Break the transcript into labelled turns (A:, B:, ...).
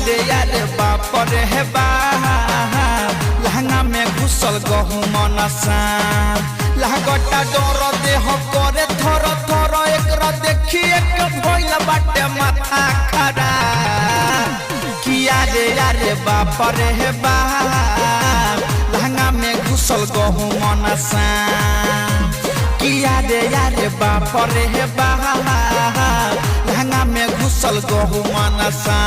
A: रे यार बाप रे हे बाप लहंगा में घुसल गहू मनसा लागटा डर देह करे थर थर एकरा देखिए के भइल बाटे माथा खराब किया रे यार बाप रे हे बाप लहंगा में घुसल गहू मनसा किया रे यार बाप रे हे बाप लहंगा में घुसल गहू मनसा।